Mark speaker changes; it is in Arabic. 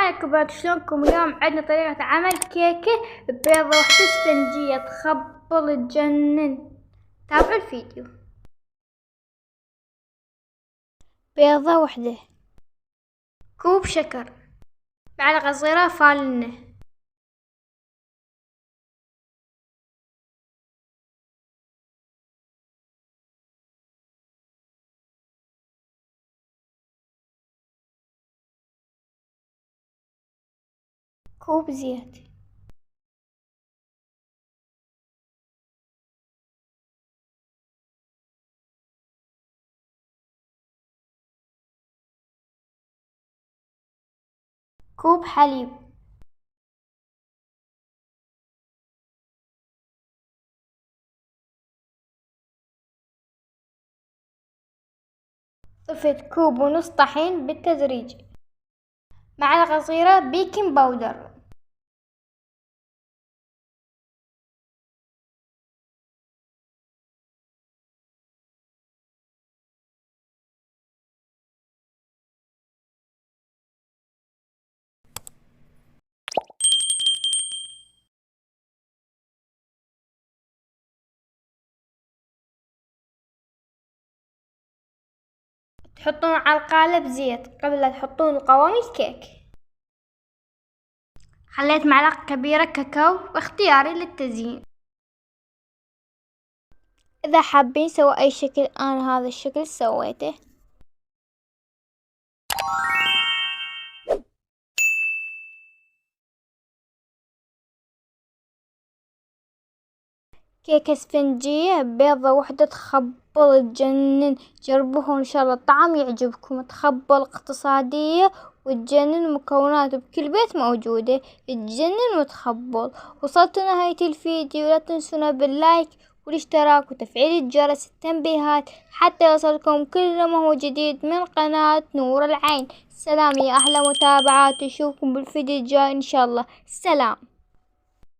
Speaker 1: يا كبار، شلونكم؟ اليوم عندنا طريقة عمل كيكة بيضة وحدة اسفنجية تخبل تجنن. تابعوا الفيديو. بيضة وحدة، كوب شكر، معلقة صغيرة فانلة، كوب زيت، كوب حليب، ضفت كوب ونص طحين بالتدريج، معلقة صغيرة بيكنج باودر، تحطون على القالب زيت قبل لا تحطون قوام الكيك. خليت معلقة كبيرة كاكاو واختياري للتزيين. إذا حابين سووا أي شكل، أنا هذا الشكل سويته. كيكة اسفنجية بيضة وحدة تخبل تجنن. جربوها إن شاء الله الطعم يعجبكم. تخبل اقتصادية وتجنن، مكونات بكل بيت موجودة، تجنن وتخبل. وصلتوا نهاية الفيديو، لا تنسونا باللايك والاشتراك وتفعيل الجرس التنبيهات حتى يوصلكم كل ما هو جديد من قناة نور العين. سلام يا أحلى متابعات، نشوفكم بالفيديو الجاي إن شاء الله. سلام.